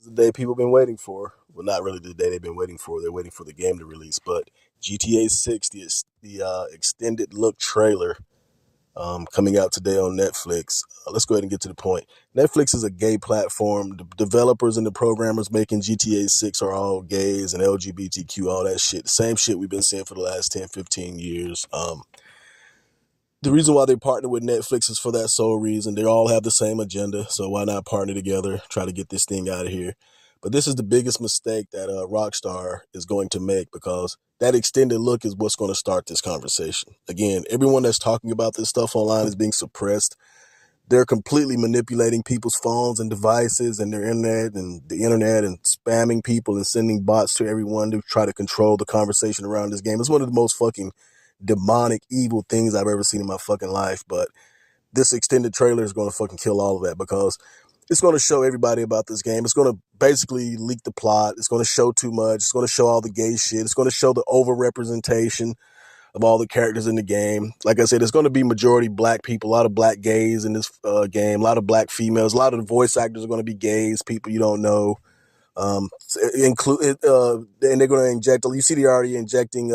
The day people been waiting for. Well, not really the day they've been waiting for. They're waiting for the game to release. But GTA 6, the extended look trailer coming out today on Netflix. Let's go ahead and get to the point. Netflix is a gay platform. The developers and the programmers making GTA 6 are all gays and LGBTQ, all that shit. Same shit we've been seeing for the last 10, 15 years. The reason why they partner with Netflix is for that sole reason. They all have the same agenda, so why not partner together, try to get this thing out of here? But this is the biggest mistake that Rockstar is going to make, because that extended look is what's going to start this conversation. Again, everyone that's talking about this stuff online is being suppressed. They're completely manipulating people's phones and devices and their internet and spamming people and sending bots to everyone to try to control the conversation around this game. It's one of the most fucking demonic, evil things I've ever seen in my fucking life. But this extended trailer is going to fucking kill all of that, because it's going to show everybody about this game. It's going to basically leak the plot. It's going to show too much. It's going to show all the gay shit. It's going to show the overrepresentation of all the characters in the game. Like I said, it's going to be majority black people, a lot of black gays in this game, a lot of black females, a lot of the voice actors are going to be gays, people you don't know. And they're going to inject. You see, they're already injecting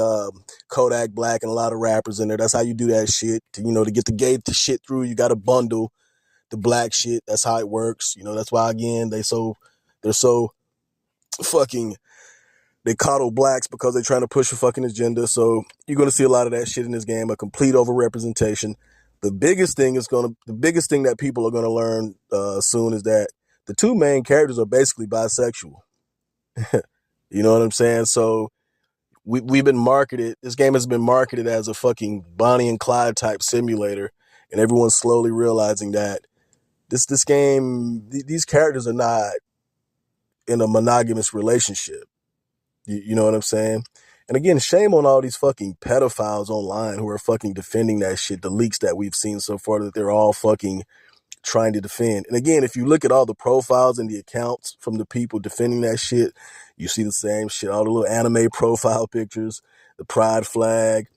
Kodak Black and a lot of rappers in there. That's how you do that shit. To get the gay shit through, you got to bundle the black shit. That's how it works. That's why, again, they're so fucking, they coddle blacks, because they're trying to push a fucking agenda. So you're going to see a lot of that shit in this game, a complete overrepresentation. The biggest thing that people are going to learn soon is that the two main characters are basically bisexual. You know what I'm saying? So we've been marketed. This game has been marketed as a fucking Bonnie and Clyde type simulator, and everyone's slowly realizing that this game, these characters are not in a monogamous relationship. You know what I'm saying? And again, shame on all these fucking pedophiles online who are fucking defending that shit. The leaks that we've seen so far that they're all fucking trying to defend. And again, if you look at all the profiles and the accounts from the people defending that shit, you see the same shit, all the little anime profile pictures, the pride flag,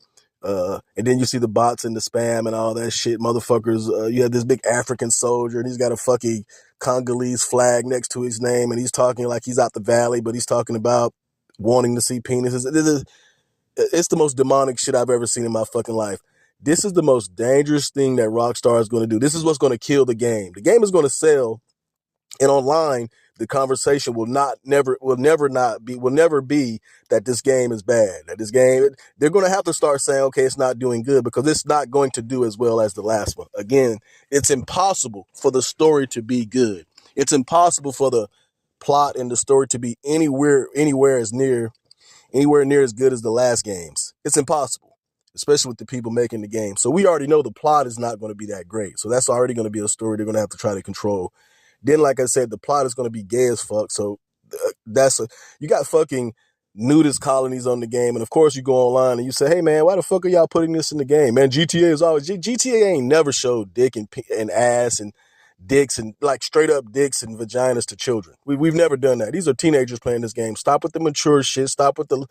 and then you see the bots and the spam and all that shit. Motherfuckers, you have this big African soldier, and he's got a fucking Congolese flag next to his name, and he's talking like he's out the valley, but he's talking about wanting to see penises. It's the most demonic shit I've ever seen in my fucking life. This is the most dangerous thing that Rockstar is going to do. This is what's going to kill the game. The game is going to sell, and online, the conversation will never be that this game is bad. That this game, they're going to have to start saying, okay, it's not doing good, because it's not going to do as well as the last one. Again, it's impossible for the story to be good. It's impossible for the plot and the story to be anywhere near as good as the last games. It's impossible, especially with the people making the game. So we already know the plot is not going to be that great. So that's already going to be a story they're going to have to try to control. Then, like I said, the plot is going to be gay as fuck. So you got fucking nudist colonies on the game. And of course you go online and you say, hey man, why the fuck are y'all putting this in the game? Man, GTA is always, GTA ain't never showed dick and ass and dicks and like straight up dicks and vaginas to children. We've never done that. These are teenagers playing this game. Stop with the mature shit. Stop with the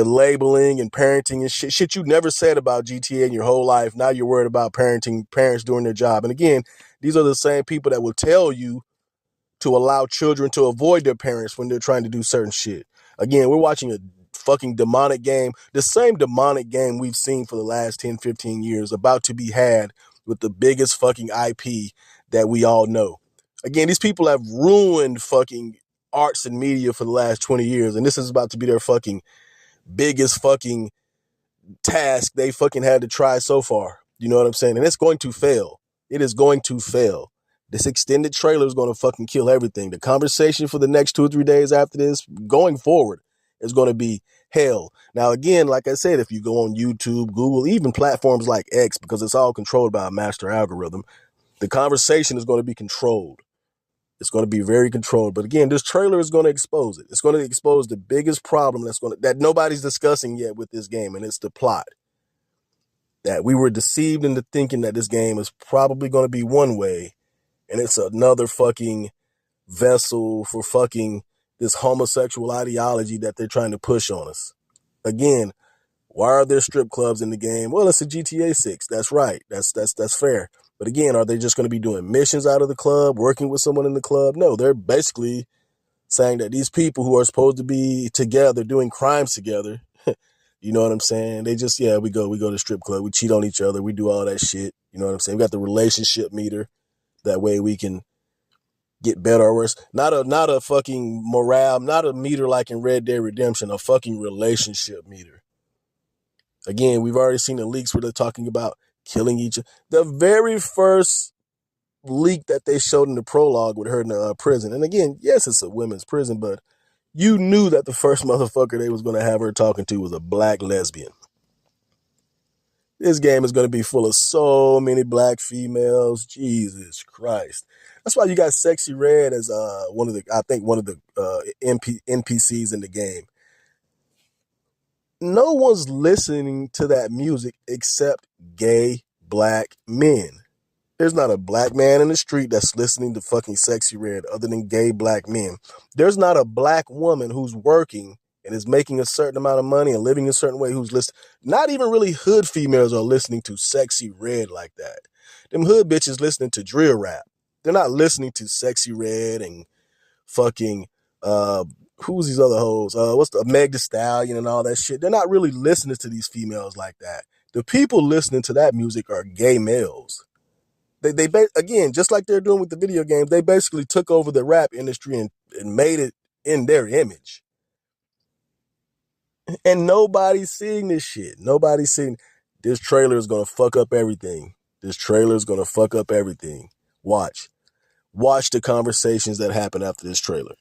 labeling and parenting and shit you never said about GTA in your whole life. Now you're worried about parenting, parents doing their job. And again, these are the same people that will tell you to allow children to avoid their parents when they're trying to do certain shit. Again, we're watching a fucking demonic game, the same demonic game we've seen for the last 10, 15 years, about to be had with the biggest fucking IP that we all know. Again, these people have ruined fucking arts and media for the last 20 years, and this is about to be their fucking biggest fucking task they fucking had to try so far. You know what I'm saying? And it's going to fail. It is going to fail. This extended trailer is going to fucking kill everything. The conversation for the next 2 or 3 days after this, going forward, is going to be hell. Now, again, like I said, if you go on YouTube, Google, even platforms like X, because it's all controlled by a master algorithm, the conversation is going to be controlled. It's going to be very controlled. But again, this trailer is going to expose it. It's going to expose the biggest problem that nobody's discussing yet with this game, and it's the plot. That we were deceived into thinking that this game is probably going to be one way, and it's another fucking vessel for fucking this homosexual ideology that they're trying to push on us. Again, why are there strip clubs in the game? Well, it's a GTA 6. That's right. That's fair. But again, are they just going to be doing missions out of the club, working with someone in the club? No, they're basically saying that these people who are supposed to be together doing crimes together, you know what I'm saying? They just, we go to strip club, we cheat on each other, we do all that shit. You know what I'm saying? We got the relationship meter. That way we can get better or worse. Not a fucking morale, not a meter like in Red Dead Redemption, a fucking relationship meter. Again, we've already seen the leaks where they're talking about killing each other. The very first leak that they showed in the prologue with her in the prison. And again, yes, it's a women's prison, but you knew that the first motherfucker they was going to have her talking to was a black lesbian. This game is going to be full of so many black females. Jesus Christ. That's why you got Sexy Red as one of the NPCs in the game. No one's listening to that music except gay black men. There's not a black man in the street that's listening to fucking Sexy Red other than gay black men. There's not a black woman who's working and is making a certain amount of money and living a certain way who's listening. Not even really hood females are listening to Sexy Red like that. Them hood bitches listening to drill rap. They're not listening to Sexy Red and fucking who's these other hoes? What's the Meg Thee Stallion and all that shit? They're not really listening to these females like that. The people listening to that music are gay males. They again, just like they're doing with the video games, they basically took over the rap industry and made it in their image. And nobody's seeing this shit. Nobody's seeing this trailer is gonna fuck up everything. This trailer is gonna fuck up everything. Watch the conversations that happen after this trailer.